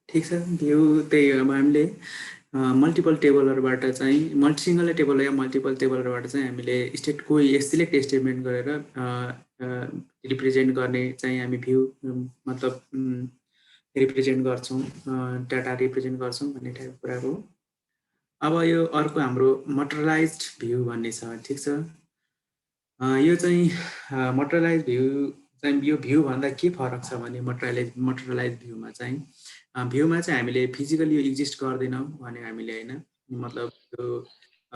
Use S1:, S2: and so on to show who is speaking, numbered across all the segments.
S1: ठिक छ। भ्यू त्यही अब हामीले मल्टिपल टेबलहरूबाट चाहिँ सिङ्गल टेबल या मल्टिपल टेबलहरूबाट चाहिँ हामीले कोही सिलेक्ट स्टेटमेन्ट गरेर रिप्रेजेन्ट गर्ने चाहिँ हामी भ्यू मतलब रिप्रेजेन्ट गर्छौँ, डाटा रिप्रेजेन्ट गर्छौँ भन्ने टाइपको कुरा हो। अब यो अर्को हाम्रो मटरलाइज्ड भ्यू भन्ने छ, ठिक छ। यो चाहिँ मटरलाइज भ्यू चाहिँ यो भ्यूभन्दा के फरक छ भने मटरलाइज भ्यूमा चाहिँ भ्यूमा चाहिँ हामीले फिजिकली यो एक्जिस्ट गर्दैनौँ भने हामीले होइन, मतलब यो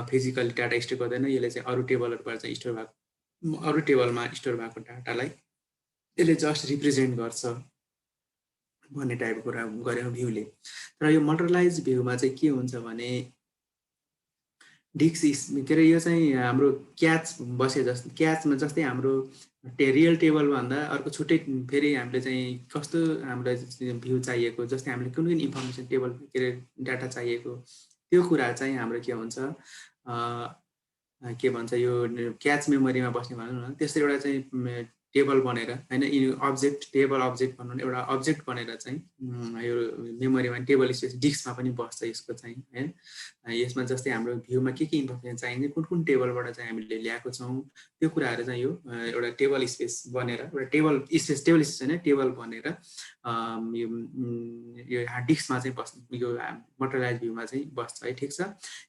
S1: फिजिकल डाटा स्टोर गर्दैन। यसले चाहिँ अरू टेबलहरूबाट चाहिँ स्टोर भएको अरू टेबलमा स्टोर भएको डाटालाई यसले जस्ट रिप्रेजेन्ट गर्छ भन्ने टाइपको कुरा गर्यो भ्यूले। तर यो मटरलाइज भ्यूमा चाहिँ के हुन्छ भने डिस्क के अरे यो चाहिँ हाम्रो क्याच बसे जस्तो क्याचमा जस्तै हाम्रो रियल टेबलभन्दा अर्को छुट्टै फेरि हामीले चाहिँ कस्तो हामीलाई भ्यू चाहिएको, जस्तै हामीले कुन कुन इन्फर्मेसन टेबल के अरे डाटा चाहिएको त्यो कुरा चाहिँ हाम्रो के हुन्छ के भन्छ यो क्याच मेमोरीमा बस्ने भनौँ न, त्यस्तो एउटा चाहिँ टेबल बनेर होइन, टेबल अब्जेक्ट भनौँ न, एउटा अब्जेक्ट बनेर चाहिँ यो मेमोरीमा टेबल स्पेस डिस्कमा पनि बस्छ यसको चाहिँ होइन। यसमा जस्तै हाम्रो भ्यूमा के इन्फर्मेसन चाहिन्छ, कुन टेबलबाट चाहिँ हामीले ल्याएको छौँ त्यो कुराहरू चाहिँ यो एउटा टेबल स्पेस बनेर एउटा टेबल स्पेस होइन टेबल बनेर यो हार्ड डिस्कमा चाहिँ बस्ने यो मटरलाइज भ्यूमा चाहिँ बस्छ है, ठिक छ।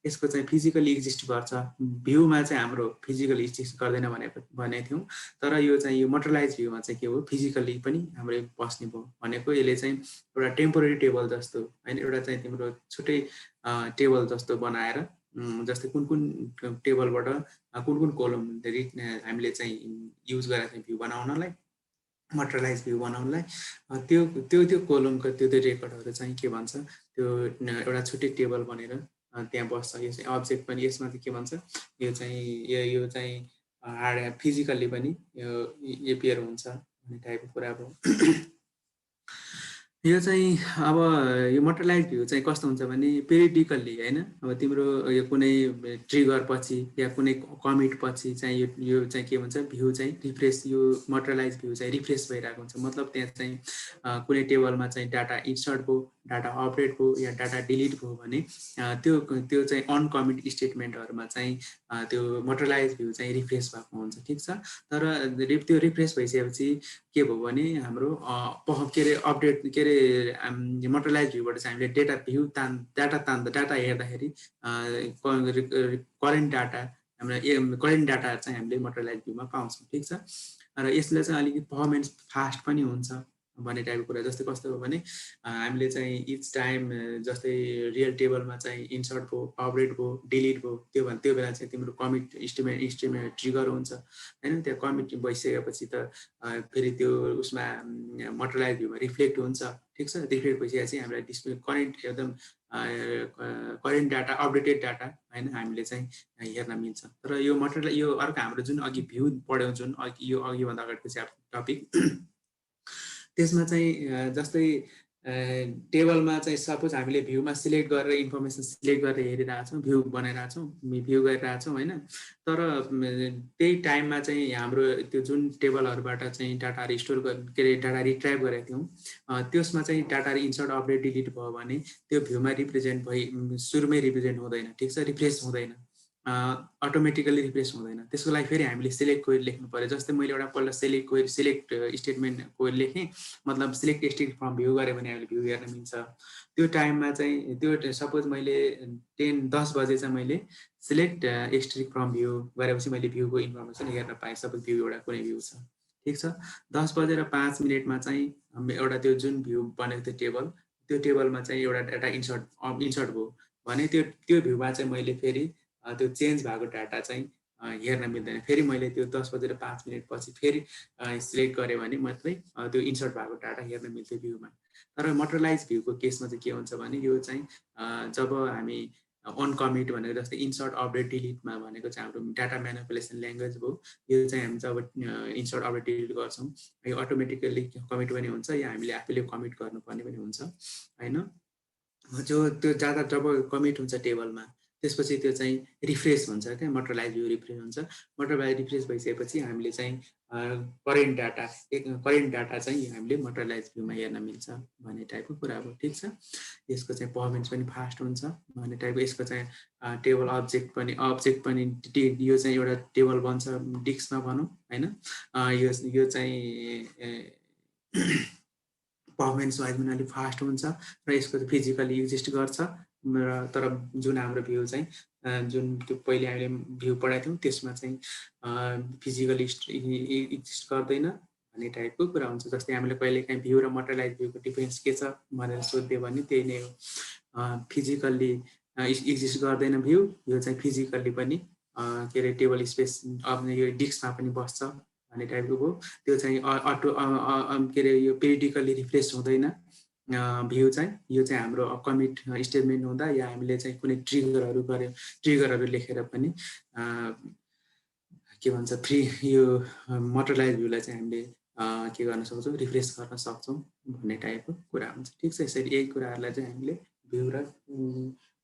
S1: यसको चाहिँ फिजिकली एक्जिस्ट गर्छ, भ्यूमा चाहिँ हाम्रो फिजिकली एक्जिस्ट गर्दैन भनेको थियौँ। तर यो चाहिँ यो मटरलाइज भ्यूमा चाहिँ के हो, फिजिकली पनि हाम्रो बस्ने भयो भनेको। यसले चाहिँ एउटा टेम्पोररी टेबल जस्तो होइन, एउटा चाहिँ तिम्रो छुट्टै टेबल जस्तो बनाएर जस्तै कुन टेबलबाट कुन कोलम हामीले चाहिँ युज गरेर चाहिँ भ्यू बनाउनलाई, मटरलाइज भ्यू बनाउनलाई त्यो कोलमको त्यो रेकर्डहरू चाहिँ के भन्छ, त्यो एउटा छुट्टै टेबल बनेर त्यहाँ बस्छ। यो चाहिँ अब्जेक्ट पनि यसमा चाहिँ के भन्छ, यो चाहिँ हार्ड फिजिकल्ली पनि यो एपियर हुन्छ भन्ने टाइपको कुरा भयो। यो चाहिँ अब यो मटरलाइज भ्यू चाहिँ कस्तो हुन्छ भने पेरिडिकल्ली होइन, अब तिम्रो यो कुनै ट्रिगर पछि या कुनै कमिट पछि चाहिँ यो चाहिँ के भन्छ, भ्यू चाहिँ रिफ्रेस, यो मटरलाइज भ्यू चाहिँ रिफ्रेस भइरहेको हुन्छ। मतलब त्यहाँ चाहिँ कुनै टेबलमा चाहिँ डाटा इन्सर्ट भयो, डाटा अपडेट भयो या डाटा डिलिट भयो भने त्यो चाहिँ अनकमिट स्टेटमेन्टहरूमा चाहिँ त्यो मटरलाइज भ्यू चाहिँ रिफ्रेस भएको हुन्छ, ठिक छ। तर त्यो रिफ्रेस भइसकेपछि के भयो भने हाम्रो के अरे अपडेट के अरे मटरलाइज भ्यूबाट चाहिँ हामीले डाटा हेर्दाखेरि करेन्ट डाटा चाहिँ हामीले मटरलाइज भ्यूमा पाउँछौँ, ठिक छ। र यसले चाहिँ अलिकति पर्फर्मेन्स फास्ट पनि हुन्छ भन्ने टाइपको कुरा। जस्तै कस्तो हो भने हामीले चाहिँ इच टाइम जस्तै रियल टेबलमा चाहिँ इन्सर्ट भयो, अपडेट भयो, डिलिट भयो, त्यो बेला चाहिँ तिम्रो कमिट स्टेटमेन्ट ट्रिगर हुन्छ होइन। त्यो कमिट भइसकेपछि त फेरि त्यो उसमा मटरलाइज भ्यूमा रिफ्लेक्ट हुन्छ, ठिक छ। रिफ्लेक्ट भइसकेपछि हामीलाई display current data updated data होइन हामीले चाहिँ हेर्न मिल्छ। तर यो अर्को हाम्रो जुन अघि भ्यू पढ्यौँ, जुन यो अघिभन्दा अगाडिको चाहिँ टपिक, त्यसमा चाहिँ जस्तै टेबलमा चाहिँ सपोज हामीले भ्यूमा सिलेक्ट गरेर इन्फर्मेसन सिलेक्ट गरेर हेरिरहेछौँ, भ्यू बनाइरहेछौँ, भ्यू गरिरहेछौँ होइन। तर त्यही टाइममा चाहिँ हाम्रो त्यो जुन टेबलहरूबाट चाहिँ डाटाहरू स्टोर के अरे डाटा रिट्राइभ गरेका थियौँ त्यसमा चाहिँ डाटा इन्सर्ट अपडेट डिलिट भयो भने त्यो भ्यूमा रिप्रेजेन्ट सुरुमै रिप्रेजेन्ट हुँदैन, ठिक छ, रिफ्रेस हुँदैन, अटोमेटिकली रिप्लेस हुँदैन। त्यसको लागि फेरि हामीले सिलेक्ट क्वेरी लेख्नु पऱ्यो। जस्तै मैले एउटा पल्ट सिलेक्ट स्टेटमेन्ट क्वेरी लेखेँ, मतलब सिलेक्ट स्टेट फ्रम भ्यू गरेँ भने हामीले भ्यू हेर्न मिल्छ। त्यो टाइममा चाहिँ त्यो सपोज मैले 10 बजे चाहिँ मैले सिलेक्ट स्टेट फ्रम भ्यू गरेपछि मैले भ्यूको इन्फर्मेसन हेर्न पाएँ। सपोज भ्यू एउटा कुनै भ्यू छ, ठिक छ। 10:05 चाहिँ एउटा त्यो जुन भ्यू बनेको थियो टेबल, त्यो टेबलमा चाहिँ एउटा डाटा इन्सर्ट भयो भने त्यो भ्यूमा चाहिँ मैले फेरि त्यो चेन्ज भएको डाटा चाहिँ हेर्न मिल्दैन। फेरि मैले त्यो 10:05 पछि फेरि सिलेक्ट गरेँ भने मात्रै त्यो इन्सर्ट भएको डाटा हेर्न मिल्थ्यो भ्यूमा। तर मटरलाइज भ्यूको केसमा चाहिँ के हुन्छ भने यो चाहिँ जब हामी अनकमिट भनेको जस्तै इन्सर्ट अपडेट डिलिटमा भनेको चाहिँ हाम्रो डाटा म्यानिपुलेसन ल्याङ्ग्वेज भयो। यो चाहिँ हामी जब इन्सर्ट अपडेट डिलिट गर्छौँ यो अटोमेटिकली कमिट पनि हुन्छ या हामीले आफैले कमिट गर्नुपर्ने पनि हुन्छ होइन। त्यो डाटा जब कमिट हुन्छ टेबलमा त्यसपछि त्यो चाहिँ रिफ्रेस हुन्छ क्या, मटेरियलाइज भ्यू रिफ्रेस हुन्छ। मटेरियलाइज रिफ्रेस भइसकेपछि हामीले चाहिँ करेन्ट डाटा चाहिँ हामीले मटेरियलाइज भ्यूमा हेर्न मिल्छ भन्ने टाइपको कुरा हो। ठिक छ, यसको चाहिँ पर्फर्मेन्स पनि फास्ट हुन्छ भन्ने टाइपको। यसको चाहिँ टेबल अब्जेक्ट पनि यो चाहिँ एउटा टेबल बन्छ डिस्कमा भनौँ होइन। यो चाहिँ पर्फर्मेन्स वाइज पनि अलिक फास्ट हुन्छ र यसको फिजिकली एक्जिस्ट गर्छ र तर जुन हाम्रो भ्यू चाहिँ जुन त्यो पहिले हामीले भ्यू पढाएको थियौँ त्यसमा चाहिँ फिजिकली एक्जिस्ट गर्दैन भन्ने टाइपको कुरा हुन्छ। जस्तै हामीले कहिले काहीँ भ्यू र मटेरियलाइज भ्यूको डिफरेन्स के छ भनेर सोध्यो भने त्यही नै हो। फिजिकल्ली एक्जिस्ट गर्दैन भ्यू, यो चाहिँ फिजिकल्ली पनि के अरे टेबल स्पेस अब यो डिस्कमा पनि बस्छ भन्ने टाइपको हो। त्यो चाहिँ अटो के अरे यो पेरिडिकल्ली रिफ्रेस हुँदैन भ्यू चाहिँ। यो चाहिँ हाम्रो कमिट स्टेटमेन्ट हुँदा या हामीले चाहिँ कुनै ट्रिगरहरू लेखेर पनि के भन्छ यो मटेरियलाइज भ्यूलाई चाहिँ हामीले के गर्न सक्छौँ, रिफ्रेस गर्न सक्छौँ भन्ने टाइपको कुरा हुन्छ। ठिक छ, यसरी यही कुराहरूलाई चाहिँ हामीले भ्यू र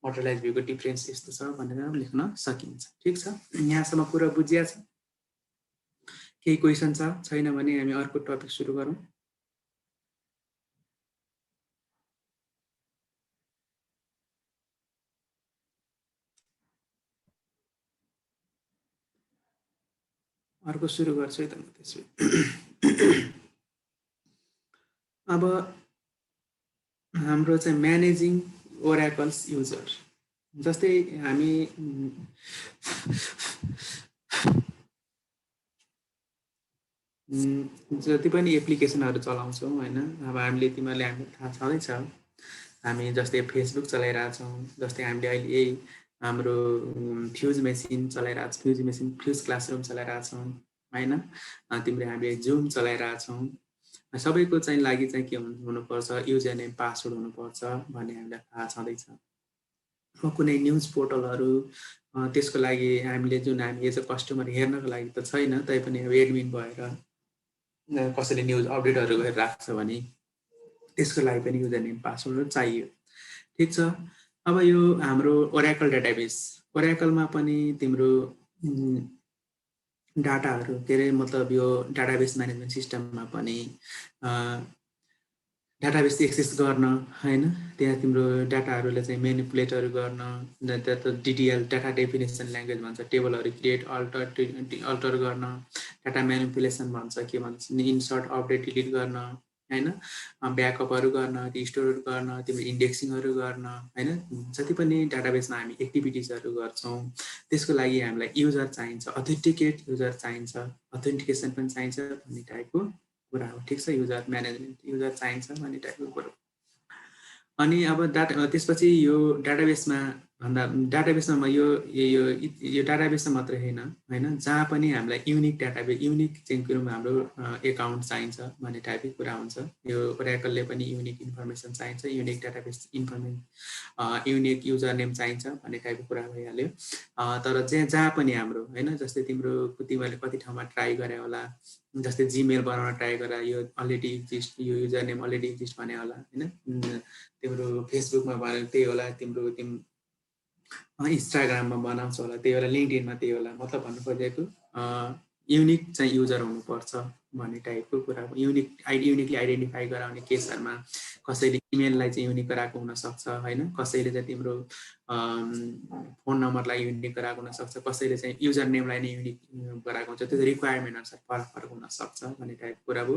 S1: मटेरियलाइज भ्यूको डिफ्रेन्स यस्तो छ भनेर लेख्न सकिन्छ। ठिक छ, यहाँसम्म कुरा बुझिया छ? केही क्वेसन छैन भने हामी अर्को टपिक सुरु गरौँ। अर्को सुरु गर्छु है त म त्यसो। अब हाम्रो चाहिँ म्यानेजिङ ओराकल्स युजर, जस्तै हामी जति पनि एप्लिकेसनहरू चलाउँछौँ होइन, अब हामीले तिमीहरूले हामीलाई थाहा छँदैछ हामी जस्तै फेसबुक चलाइरहेछौँ, जस्तै हामीले अहिले यही हाम्रो फ्युज मेसिन चलाइरहेछौँ, फ्युज क्लासरुम चलाइरहेछौँ होइन, तिम्रो हामीले जुम चलाइरहेछौँ। सबैको चाहिँ लागि चाहिँ के हुनुपर्छ, युजर नेम पासवर्ड हुनुपर्छ भन्ने हामीलाई थाहा छँदैछ। कुनै न्युज पोर्टलहरू त्यसको लागि हामीले जुन हामी एज अ कस्टमर हेर्नको लागि त छैन, तैपनि अब एडमिन भएर कसैले न्युज अपडेटहरू गरेर राख्छ भने त्यसको लागि पनि युजर नेम पासवर्ड चाहियो। ठिक छ, अब यो हाम्रो ओराकल ओराकलमा पनि तिम्रो डाटाहरू के अरे मतलब यो डाटाबेस म्यानेजमेन्ट सिस्टममा पनि डाटाबेस एक्सेस गर्न होइन, त्यहाँ तिम्रो डाटाहरूलाई चाहिँ मेनिपुलेटहरू गर्न, त्यहाँ त डिटिएल डाटा डेफिनेसन ल्याङ्ग्वेज भन्छ, टेबलहरू क्रिएट अल्टर गर्न, डाटा मेनिपुलेसन भन्छ, के भन्छ इन्सर्ट अपडेट डिलिट गर्न होइन, ब्याकअपहरू गर्न, रिस्टोरहरू गर्न, तिम्रो इन्डेक्सिङहरू गर्न होइन, जति पनि डाटाबेसमा हामी एक्टिभिटिजहरू गर्छौँ त्यसको लागि हामीलाई युजर चाहिन्छ, अथेन्टिकेट युजर चाहिन्छ, अथेन्टिकेसन पनि चाहिन्छ भन्ने टाइपको कुरा हो। ठिक छ, युजर म्यानेजमेन्ट युजर चाहिन्छ भन्ने टाइपको कुरा। अनि अब त्यसपछि यो डाटाबेसमा यो डाटाबेसमा मात्रै होइन, जहाँ पनि हामीलाई युनिक चाहिँ कुरोमा हाम्रो एकाउन्ट चाहिन्छ भन्ने टाइपको कुरा हुन्छ। यो ओराकलले पनि युनिक इन्फर्मेसन चाहिन्छ, unique database unique user name चाहिन्छ भन्ने टाइपको कुरा भइहाल्यो। तर जहाँ पनि हाम्रो होइन, जस्तै तिमीहरूले कति ठाउँमा ट्राई गरे होला, जस्तै जिमेल बनाउन ट्राई गर, यो अलरेडी एक्जिस्ट, यो युजर नेम अलरेडी एक्जिस्ट भने होला होइन, तिम्रो फेसबुकमा बनाएको त्यही होला, तिम्रो इन्स्टाग्राममा बनाउँछ होला त्यही होला, लिङ्कडिनमा त्यही होला। मतलब भन्नु खोजेको युनिक चाहिँ युजर हुनुपर्छ भन्ने टाइपको कुरा हो। युनिकली आइडेन्टिफाई गराउने केसहरूमा कसैले इमेललाई चाहिँ युनिक गराएको हुनसक्छ होइन, कसैले चाहिँ तिम्रो फोन नम्बरलाई युनिक गराएको हुनसक्छ, कसैले चाहिँ युजर नेमलाई नै युनिक गराएको हुन्छ। त्यो रिक्वायरमेन्ट अनुसार फरक हुनसक्छ भन्ने टाइपको कुरा हो।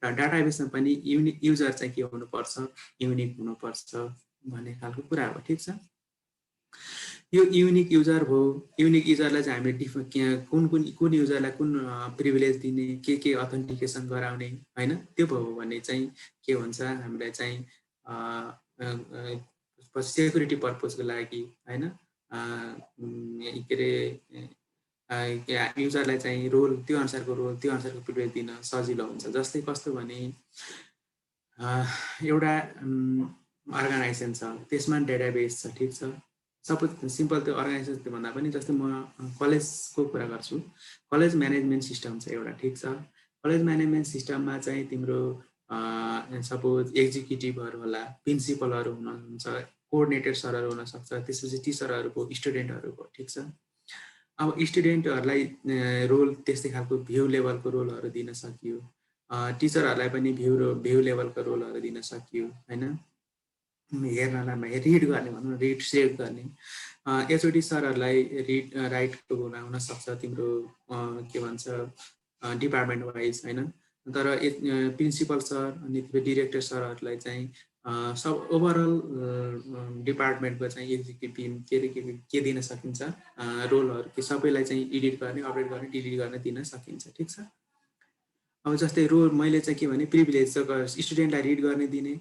S1: र डाटाबेसमा पनि युनिक युजर चाहिँ के हुनुपर्छ, युनिक हुनुपर्छ भन्ने खालको कुरा हो। ठिक छ, यो युनिक युजर हो। युनिक युजरलाई चाहिँ हामीले कुन युजरलाई कुन प्रिभिलेज दिने, के अथेन्टिकेसन गराउने होइन, त्यो भयो भने चाहिँ के हुन्छ, हामीलाई चाहिँ सेक्युरिटी पर्पजको लागि होइन के अरे युजरलाई चाहिँ त्यो अनुसारको प्रिभिलेज दिन सजिलो हुन्छ। जस्तै कस्तो भने एउटा अर्गनाइजेसन छ, त्यसमा डेटाबेस छ, ठिक छ, सपोज सिम्पल त्यो अर्गनाइजेसन भन्दा पनि जस्तै म कलेजको कुरा गर्छु, कलेज म्यानेजमेन्ट सिस्टम छ एउटा, ठिक छ। कलेज म्यानेजमेन्ट सिस्टममा चाहिँ तिम्रो सपोज एक्जिक्युटिभहरू होला, प्रिन्सिपलहरू हुनुहुन्छ, कोअर्डिनेटर सरहरू हुनसक्छ, त्यसपछि ती सरहरूको स्टुडेन्टहरूको, ठिक छ। अब स्टुडेन्टहरूलाई रोल त्यस्तै खालको भ्यू लेभलको रोलहरू दिन सकियो, टिचरहरूलाई पनि भ्यू लेभलको रोलहरू दिन सकियो होइन। हेर्नलाई रिड गर्ने भनौँ न, रिड सेभ गर्ने, एचओडी सरहरूलाई रिड राइटको हुनसक्छ तिम्रो के भन्छ डिपार्टमेन्ट वाइज होइन। तर प्रिन्सिपल सर अनि डिरेक्टर सरहरूलाई चाहिँ सब ओभरअल डिपार्टमेन्टको चाहिँ एक्जिक्युटिभ टिम के दिन सकिन्छ रोलहरू, कि सबैलाई चाहिँ एडिट गर्ने, अपडेट गर्ने, डिलिट गर्ने दिन सकिन्छ, ठिक छ। अब जस्तै रोल मैले चाहिँ के भने प्रिभिलेज स्टुडेन्टलाई रिड गर्ने दिने,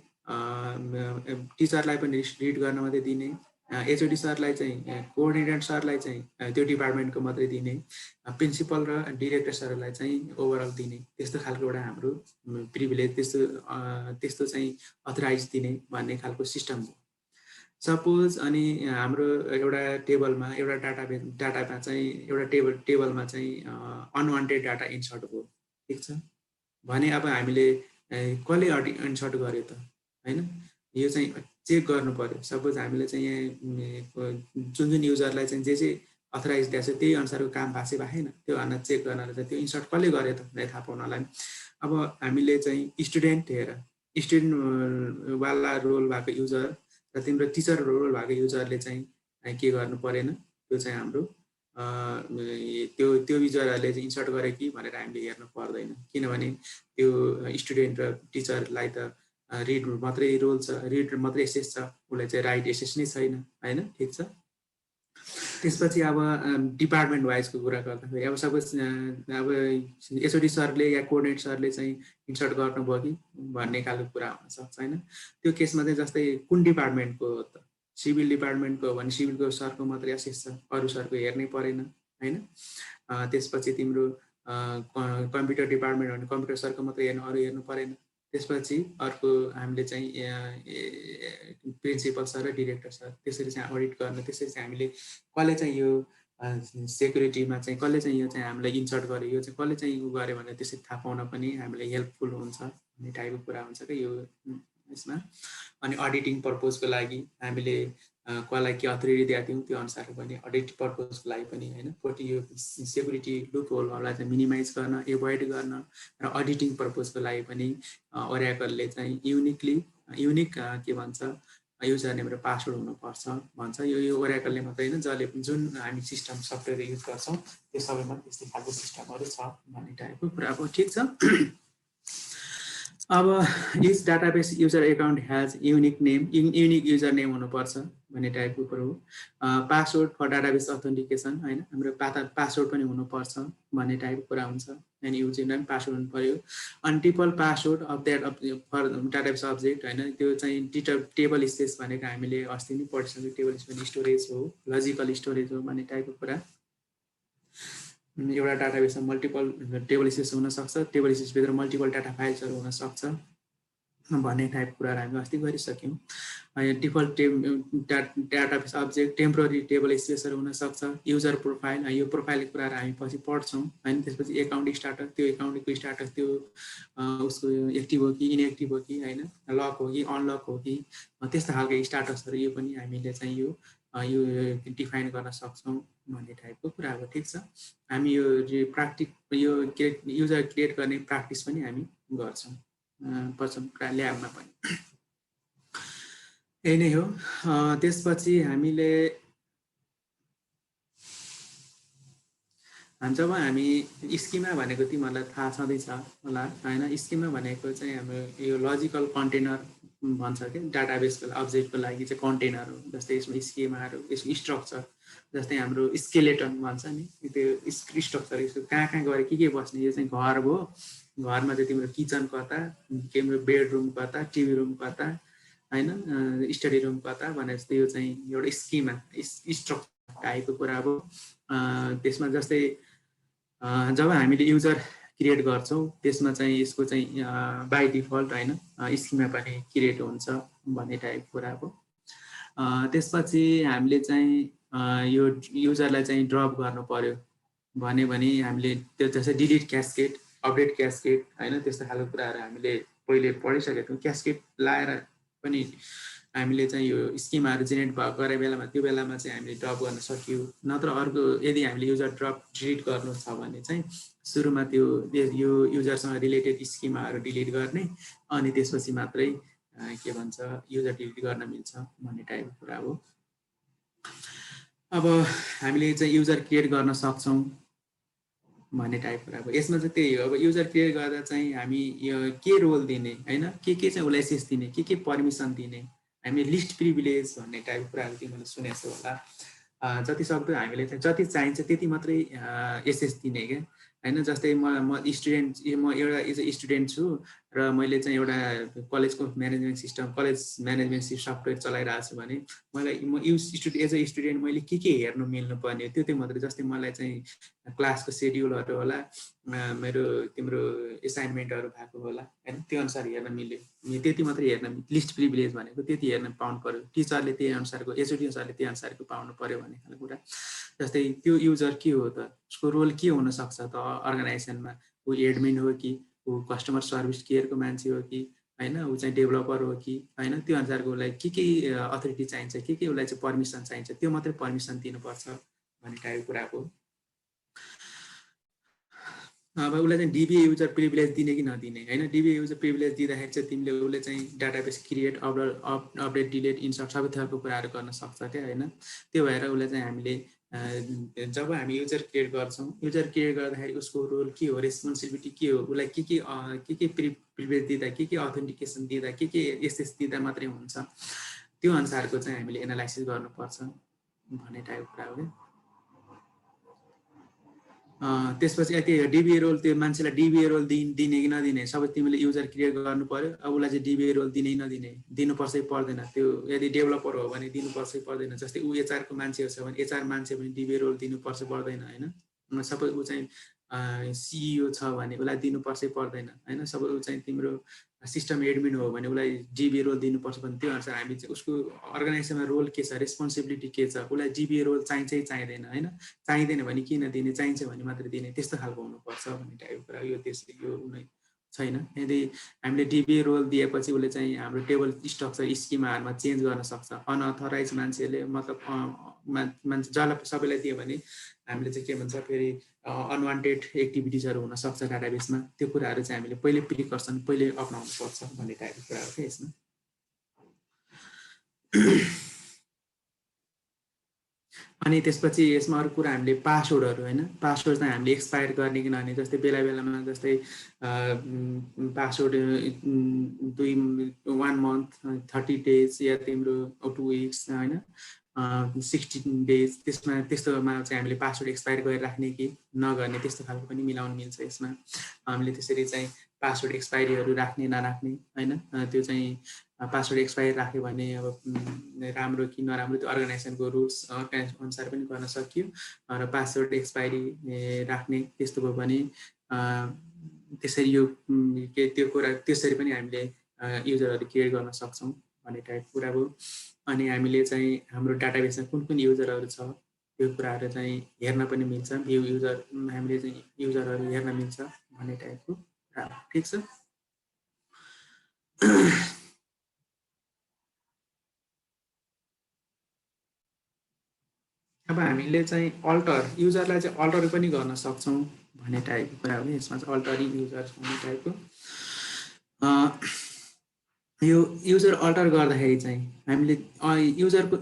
S1: टिचरलाई पनि रिड गर्न मात्रै दिने, एचओडी सरलाई चाहिँ कोअर्डिनेटर सरलाई चाहिँ त्यो डिपार्टमेन्टको मात्रै दिने, प्रिन्सिपल र डिरेक्टर सरहरूलाई चाहिँ ओभरअल दिने, त्यस्तो खालको एउटा हाम्रो प्रिभिलेज त्यस्तो चाहिँ अथराइज दिने भन्ने खालको सिस्टम हो सपोज। अनि हाम्रो एउटा टेबलमा एउटा डाटामा चाहिँ एउटा टेबलमा चाहिँ अनवान्टेड डाटा इन्सर्ट भयो, ठिक छ भने अब हामीले कसले इन्सर्ट गर्यो त होइन, यो चाहिँ चेक गर्नु पर्यो। सपोज हामीले चाहिँ यहाँ जुन युजरलाई चाहिँ जे अथराइज दिएको छ त्यही अनुसारको काम भएको छ भएन, त्यो भनेर चेक गर्न चाहिँ त्यो इन्सर्ट कसले गर्यो त भनेर थाहा पाउनलाई अब हामीले चाहिँ स्टुडेन्ट हेर, स्टुडेन्टवाला रोल भएको युजर र तिम्रो टिचर रोल भएको युजरले चाहिँ के गर्नु परेन, त्यो चाहिँ हाम्रो त्यो युजरहरूले चाहिँ इन्सर्ट गरे कि भनेर हामीले हेर्नु पर्दैन, किनभने त्यो स्टुडेन्ट र टिचरलाई त रिड मात्रै रोल छ, रिड मात्रै एसेस छ, उसलाई चाहिँ राइट एसेस नै छैन होइन, ठिक छ। त्यसपछि अब डिपार्टमेन्ट वाइजको कुरा गर्दाखेरि अब सपोज अब एचओडी सरले या कोअर्डिनेटर सरले चाहिँ इन्सर्ट गर्नुभयो कि भन्ने खालको कुरा हुनसक्छ होइन। त्यो केसमा चाहिँ जस्तै कुन डिपार्टमेन्टको हो त, सिभिल डिपार्टमेन्टको हो भने सिभिलको सरको मात्रै एसेस छ, अरू सरको हेर्नै परेन होइन। त्यसपछि तिम्रो कम्प्युटर डिपार्टमेन्ट हो भने कम्प्युटर सरको मात्रै हेर्नु, अरू हेर्नु परेन। त्यसपछि अर्को हामीले चाहिँ प्रिन्सिपल सर र डिरेक्टर सर त्यसरी चाहिँ अडिट गर्न, त्यसरी चाहिँ हामीले कसले चाहिँ यो सेक्युरिटीमा चाहिँ कसले चाहिँ यो चाहिँ हामीलाई इन्सर्ट गर्यो, यो चाहिँ कसले चाहिँ उ गर्यो भनेर त्यसरी थाहा पाउन पनि हामीलाई हेल्पफुल हुन्छ भन्ने टाइपको कुरा हुन्छ क्या यो यसमा। अनि अडिटिङ पर्पजको लागि हामीले कसलाई के अथोरिटी दिएको थियौँ त्यो अनुसार पनि अडिट पर्पजको लागि पनि होइन, यो सेक्युरिटी लुप होलहरूलाई चाहिँ मिनिमाइज गर्न, एभोइड गर्न र अडिटिङ पर्पजको लागि पनि ओराकलले चाहिँ युनिक के भन्छ युजर नेम र पासवर्ड हुनुपर्छ भन्छ। यो ओराकलले मात्रै होइन, जसले जुन हामी सिस्टम सफ्टवेयर युज गर्छौँ त्यो सबैमा त्यस्तै खालको सिस्टमहरू छ भन्ने टाइपको कुरा हो, ठिक छ। अब each database user account has unique name, unique user name हुनुपर्छ भन्ने टाइपको कुरो हो। पासवर्ड फर डाटाबेस अथेन्टिकेसन होइन, हाम्रो पासवर्ड पनि हुनुपर्छ भन्ने टाइपको कुरा हुन्छ, अनि युजरलाई पनि पासवर्ड हुनु पर्यो। अनटिपल password of that for database object होइन, त्यो चाहिँ टेबल स्पेस भनेको हामीले अस्ति नै पढिसक्यो, टेबल स्पेस स्टोरेज हो, लजिकल स्टोरेज हो भन्ने टाइपको कुरा। एउटा डाटाबेसमा मल्टिपल टेबल स्पेस हुनसक्छ, टेबल स्पेसभित्र मल्टिपल डाटा फाइल्सहरू हुनसक्छ भन्ने टाइप कुराहरू हामी अस्ति गरिसक्यौँ। Default database object temporary table स्पेसहरू हुनसक्छ, युजर प्रोफाइल, यो प्रोफाइलको कुराहरू हामी पछि पढ्छौँ होइन। त्यसपछि एकाउन्ट स्टाटस, त्यो एकाउन्टको स्टाटस त्यो उसको एक्टिभ हो कि इनएक्टिभ हो कि होइन, लक हो कि अनलक हो कि, त्यस्तो खालको स्टाटसहरू यो पनि हामीले चाहिँ यो डिफाइन गर्न सक्छौँ भन्ने टाइपको कुरा हो, ठिक छ। हामी यो युजर क्रिएट गर्ने प्र्याक्टिस पनि हामी गर्छौँ ल्याबमा पनि, यही नै हो। त्यसपछि हामीले जब हामी स्किमा भनेको तिमीहरूलाई थाहा छँदैछ होला होइन, स्किमा भनेको चाहिँ हाम्रो यो लजिकल कन्टेनर भन्छ कि डाटाबेसको अब्जेक्टको लागि चाहिँ कन्टेनर हो। जस्तै यसमा स्किमाहरू, यसको स्ट्रक्चर, जस्तै हाम्रो स्केलेटन भन्छ नि, त्यो स्ट्रक्चर यसको कहाँ गएर के बस्ने, यो चाहिँ घर भयो, घरमा चाहिँ तिम्रो किचन कता, तिम्रो बेडरुम कता, टिभी रुम कता होइन, स्टडी रुम कता भने जस्तो यो चाहिँ एउटा स्किमा स्ट्रक्चर टाइपको कुरा हो। त्यसमा जस्तै जब हामीले युजर क्रिएट गर्छौँ त्यसमा चाहिँ यसको चाहिँ बाई डिफल्ट होइन स्किमा पनि क्रिएट हुन्छ भन्ने टाइप कुरा हो। त्यसपछि हामीले चाहिँ यो युजरलाई चाहिँ ड्रप गर्नु पर्यो भने हामीले त्यो जस्तै डिलिट क्यास्केड, अपडेट क्यास्केड होइन, त्यस्तो खालको कुराहरू हामीले पहिले पढिसकेको थियौँ। क्यास्केड लाएर पनि हामीले चाहिँ यो स्किमाहरू जेनेरेट गरे बेलामा त्यो बेलामा चाहिँ हामीले ड्रप गर्न सक्यौँ। नत्र अर्को यदि हामीले युजर ड्रप डिलिट गर्नु छ भने चाहिँ सुरुमा त्यो यो युजरसँग रिलेटेड स्किमाहरू डिलिट गर्ने अनि त्यसपछि मात्रै के भन्छ युजर डिलिट गर्न मिल्छ भन्ने टाइपको कुरा हो। अब हामीले चाहिँ युजर क्रिएट गर्न सक्छौँ भन्ने टाइप कुरा हो। यसमा चाहिँ त्यही हो, अब युजर क्रिएट गर्दा चाहिँ हामी यो के रोल दिने होइन, के चाहिँ उसलाई एक्सेस दिने, के पर्मिसन दिने, हामी लिस्ट प्रिभिलेज भन्ने टाइपको कुराहरू तिमीले सुनेको छौ होला। जति सक्दो हामीले चाहिँ जति चाहिन्छ त्यति मात्रै एक्सेस दिने क्या होइन। जस्तै म स्टुडेन्ट, म एउटा एज अ स्टुडेन्ट छु र मैले चाहिँ एउटा कलेजको management system, college management software चलाइरहेको छु भने मलाई म एज अ स्टुडेन्ट मैले के हेर्नु मिल्नुपर्ने त्यो मात्रै। जस्तै मलाई चाहिँ क्लासको सेड्युलहरू होला, मेरो तिम्रो एसाइनमेन्टहरू भएको होला होइन, त्यो अनुसार हेर्न मिल्यो, त्यति मात्रै हेर्न, लिस्ट प्रिभिलेज भनेको त्यति हेर्न पाउनु पऱ्यो। टिचरले त्यही अनुसारको, एचओडी अनुसारले त्यही अनुसारको पाउनु पऱ्यो भन्ने खालको कुरा। जस्तै त्यो युजर के हो त, उसको रोल के हुनसक्छ त अर्गनाइजेसनमा, ऊ एडमिन हो कि, ऊ कस्टमर सर्भिस केयरको मान्छे हो कि होइन, ऊ चाहिँ डेभलपर हो कि होइन, त्यो अनुसारको उसलाई के अथोरिटी चाहिन्छ, के उसलाई चाहिँ पर्मिसन चाहिन्छ, त्यो मात्रै पर्मिसन दिनुपर्छ भन्ने टाइपको कुराको। अब उसलाई चाहिँ डिबिए युजर प्रिभिलेज दिने कि नदिने होइन। डिबिए युजर प्रिभिलेज दिँदाखेरि चाहिँ तिमीले उसले चाहिँ database create, update, delete, insert सबै थरको कुराहरू गर्न सक्छ क्या होइन। त्यो भएर उसलाई चाहिँ हामीले जब हामी युजर क्रिएट गर्छौँ, युजर क्रिएट गर्दाखेरि उसको रोल के हो, रेस्पोन्सिबिलिटी के हो, उसलाई के प्रिभिलेज दिँदा, के अथेन्टिकेसन दिँदा, के एक्सेस दिँदा मात्रै हुन्छ, त्यो अनुसारको चाहिँ हामीले एनालाइसिस गर्नुपर्छ भन्ने टाइपको कुरा हो क्या। त्यसपछि त्यो डिबिए रोल, त्यो मान्छेलाई डिबिए रोल दिने कि नदिने सबै तिमीले युजर क्रिएट गर्नु पर्यो। अब उसलाई चाहिँ डिबिए रोल दिने कि नदिने, दिनुपर्छ पर्दैन, त्यो यदि डेभलपर हो भने दिनुपर्छ पर्दैन। जस्तै ऊ एचआरको मान्छे छ भने एचआर मान्छे भने डिबिए रोल दिनुपर्छ पर्दैन होइन। सबै ऊ चाहिँ सिइओ छ भने उसलाई दिनुपर्छ पर्दैन होइन। सबै ऊ चाहिँ तिम्रो सिस्टम एडमिन हो भने उसलाई डिबिए रोल दिनुपर्छ भने त्यो अनुसार हामी चाहिँ उसको अर्गनाइजेसनमा रोल के छ, रेस्पोन्सिबिलिटी के छ, उसलाई डिबिए रोल चाहिन्छ चाहिँदैन होइन। चाहिँदैन भने किन दिने, चाहिन्छ भने मात्रै दिने, त्यस्तो खालको हुनुपर्छ भन्ने टाइपको कुरा। यो यो नै छैन। यदि हामीले डिबिए रोल दिएपछि उसले चाहिँ हाम्रो टेबल स्ट्रक्चर स्किमाहरूमा चेन्ज गर्न सक्छ। अनअथराइज मान्छेले मतलब मान्छे जसलाई सबैलाई दियो भने हामीले चाहिँ के भन्छ फेरि अनवान्टेड एक्टिभिटिजहरू हुनसक्छ डाटाबेसमा। त्यो कुराहरू चाहिँ हामीले पहिले प्रिकर्सन पहिले अप्नाउनु पर्छ भन्ने टाइपको कुरा हो क्या यसमा। अनि त्यसपछि यसमा अरू कुरा हामीले पासवर्डहरू होइन, पासवर्ड चाहिँ हामीले एक्सपायर गर्ने कि नहुने। जस्तै बेला बेलामा जस्तै पासवर्ड 1 मन्थ 30 डेज या तिम्रो 2 विक्स होइन 16 डेज, त्यस्तोमा चाहिँ हामीले पासवर्ड एक्सपायर गरेर राख्ने कि नगर्ने त्यस्तो खालको पनि मिलाउनु मिल्छ यसमा। हामीले त्यसरी चाहिँ पासवर्ड एक्सपायरीहरू राख्ने नराख्ने होइन, त्यो चाहिँ पासवर्ड एक्सपायर राख्यो भने अब राम्रो कि नराम्रो त्यो अर्गनाइजेसनको रुल्स अनुसार पनि गर्न सकियो। र पासवर्ड एक्सपायरी राख्ने त्यस्तो भयो भने त्यसरी यो त्यो कुरा त्यसरी पनि हामीले युजरहरू क्रिएट गर्न सक्छौँ भन्ने टाइपको कुरा हो। अनि हामीले चाहिँ हाम्रो डाटाबेसमा कुन युजरहरू छ त्यो कुराहरू चाहिँ हेर्न पनि मिल्छ, यो युजर हामीले चाहिँ युजरहरू हेर्न मिल्छ भन्ने टाइपको कुरा। ठिक छ। अब हामीले चाहिँ अल्टर युजरलाई चाहिँ अल्टर पनि गर्न सक्छौँ भन्ने टाइपको कुरा हो। यसमा चाहिँ अल्टरिङ युजर भन्ने टाइपको यो युजर अल्टर गर्दाखेरि चाहिँ हामीले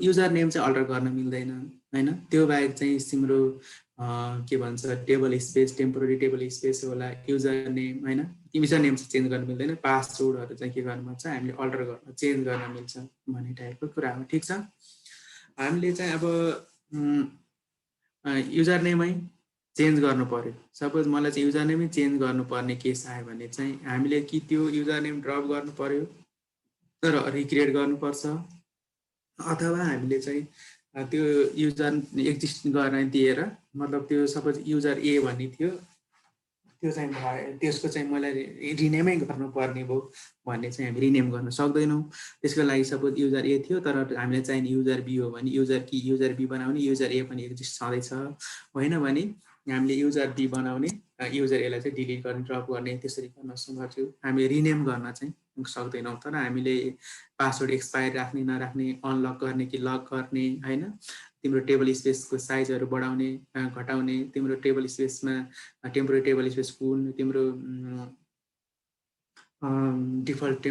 S1: युजर नेम चाहिँ अल्टर गर्न मिल्दैन होइन। त्यो बाहेक चाहिँ तिम्रो के भन्छ table space, temporary table space होला, युजर नेम होइन, युजर नेम चाहिँ चेन्ज गर्न मिल्दैन। पासवर्डहरू चाहिँ के गर्नु पर्छ, हामीले अल्टर गर्न चेन्ज गर्न मिल्छ भन्ने टाइपको कुरा हो। ठिक छ। हामीले चाहिँ अब युजर नेमै चेन्ज गर्नु पर्यो। सपोज मलाई चाहिँ युजर नेमै चेन्ज गर्नुपर्ने केस आयो भने चाहिँ हामीले कि त्यो युजर नेम ड्रप गर्नु पर्यो तर रिक्रिएट गर्नुपर्छ, अथवा हामीले चाहिँ त्यो युजर एक्जिस्ट गर्न दिएर, मतलब त्यो सपोज युजर ए भन्ने थियो त्यो चाहिँ त्यसको चाहिँ मलाई रिनेमै गर्नुपर्ने भयो भन्ने चाहिँ हामी रिनेम गर्न सक्दैनौँ। त्यसको लागि सपोज युजर ए थियो तर हामीले चाहिने युजर बी हो भने युजर बी बनाउने, युजर ए पनि एक्जिस्ट छँदैछ होइन भने हामीले युजर बी बनाउने, युजर एलाई चाहिँ डिलिट गर्ने, ड्रप गर्ने, त्यसरी गर्न सक्छौँ। हामीले रिनेम गर्न चाहिँ सक्दैनौँ। तर हामीले पासवर्ड एक्सपायर राख्ने नराख्ने, अनलक गर्ने कि लक गर्ने होइन, तिम्रो टेबल स्पेसको साइजहरू बढाउने घटाउने, तिम्रो टेबल स्पेसमा टेम्पोररी टेबल स्पेस कुन, तिम्रो डिफल्ट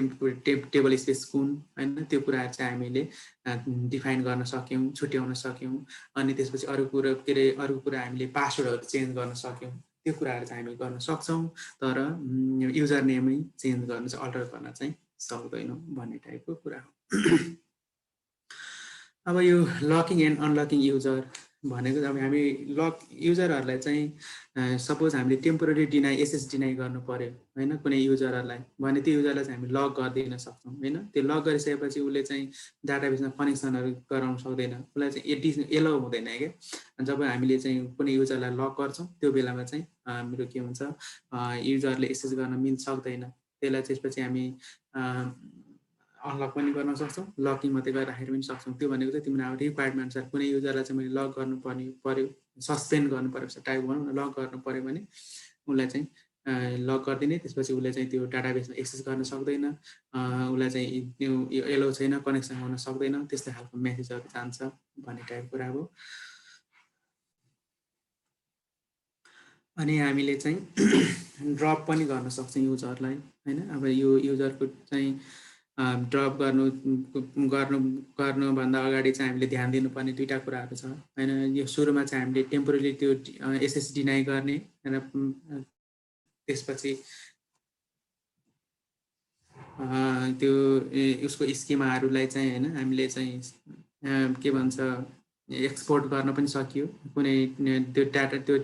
S1: टेबल स्पेस कुन होइन, त्यो कुराहरू चाहिँ हामीले डिफाइन गर्न सक्यौँ, छुट्याउन सक्यौँ। अनि त्यसपछि अरू कुरो के अरे अरू कुरा हामीले पासवर्डहरू चेन्ज गर्न सक्यौँ। त्यो कुराहरू चाहिँ हामी गर्न सक्छौँ, तर युजर नेमै चेन्ज गर्न चाहिँ अल्टर गर्न चाहिँ सक्दैनौँ भन्ने टाइपको कुरा हो। अब यो लकिङ एन्ड अनलकिङ युजर भनेको अब हामी लक युजरहरूलाई चाहिँ सपोज हामीले टेम्पोररी डिनाइ एसएस डिनाइ गर्नु पर्यो होइन कुनै युजरहरूलाई भने त्यो युजरलाई चाहिँ हामी लक गरिदिन सक्छौँ होइन। त्यो लक गरिसकेपछि उसले चाहिँ डाटाबेसमा कनेक्सनहरू गराउन सक्दैन, उसलाई चाहिँ एलो हुँदैन क्या। जब हामीले चाहिँ कुनै युजरलाई लक गर्छौँ त्यो बेलामा चाहिँ हाम्रो के हुन्छ, युजरले एसेस गर्न मिल्न सक्दैन। त्यसलाई त्यसपछि हामी अनलक पनि गर्न सक्छौँ, लकिङ मात्रै गरेर राखेर पनि सक्छौँ। त्यो भनेको चाहिँ तिम्रो अब रिक्वायरमेन्ट अनुसार कुनै युजरलाई चाहिँ मैले लक गर्नुपर्ने पर्यो, सस्पेन्ड गर्नु पर्यो टाइप भनौँ न, लक गर्नु पर्यो भने उसलाई चाहिँ लक गरिदिने, त्यसपछि उसले चाहिँ त्यो डाटाबेसमा एक्सेस गर्न सक्दैन, उसलाई चाहिँ त्यो एलो छैन, कनेक्सन हुन सक्दैन, त्यस्तै खालको मेसेजहरू जान्छ भन्ने टाइप कुरा हो। अनि हामीले चाहिँ ड्रप पनि गर्न सक्छौँ युजरलाई होइन। अब यो युजरको चाहिँ ड्रप गर्नुभन्दा अगाडि चाहिँ हामीले ध्यान दिनुपर्ने दुईवटा कुराहरू छ होइन। यो सुरुमा चाहिँ हामीले टेम्पोररी त्यो एसएस डिनाइ गर्ने र त्यसपछि त्यो उसको स्किमाहरूलाई चाहिँ होइन हामीले चाहिँ के भन्छ एक्सपोर्ट गर्न पनि सकियो। कुनै त्यो डाटा त्यो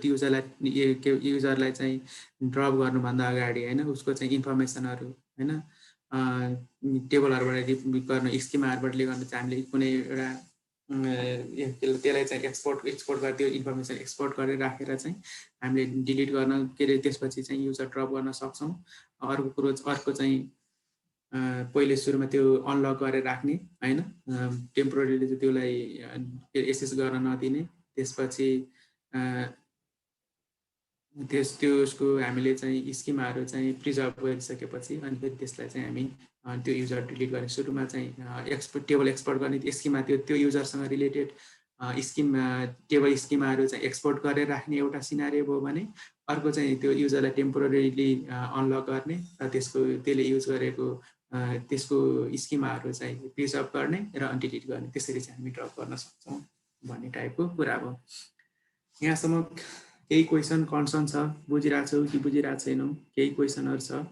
S1: युजरलाई चाहिँ ड्रप गर्नुभन्दा अगाडि होइन उसको चाहिँ इन्फर्मेसनहरू होइन टेबलहरूबाट गर्न स्किमाहरूबाट गर्न चाहिँ हामीले कुनै एउटा त्यसलाई चाहिँ एक्सपोर्ट गरेर त्यो इन्फर्मेसन एक्सपोर्ट गरेर राखेर चाहिँ हामीले डिलिट गर्न के अरे त्यसपछि चाहिँ युजर ड्रप गर्न सक्छौँ। अर्को चाहिँ पहिले सुरुमा त्यो अनलक गरेर राख्ने होइन, टेम्पोररीले चाहिँ त्यसलाई एसेस गर्न नदिने, त्यसपछि त्यो उसको हामीले चाहिँ स्किमाहरू चाहिँ प्रिजर्भ गरिसकेपछि अनि फेरि त्यसलाई चाहिँ हामी त्यो युजर डिलिट गर्ने। सुरुमा चाहिँ टेबल एक्सपोर्ट गर्ने स्किमा त्यो युजरसँग रिलेटेड स्किम टेबल स्किमाहरू चाहिँ एक्सपोर्ट गरेर राख्ने एउटा सिनारियो भयो भने, अर्को चाहिँ त्यो युजरलाई टेम्पोररीली अनलक गर्ने र त्यसले युज गरेको त्यसको स्किमाहरू चाहिँ प्रिजर्भ गर्ने र डिलिट गर्ने। त्यसरी चाहिँ हामी ड्रप गर्न सक्छौँ भन्ने टाइपको कुरा हो। यहाँसम्म केही क्वेसन कन्सर्न छ, बुझिरहेको छौ कि बुझिरहेको छैनौ, केही क्वेसनहरू छ?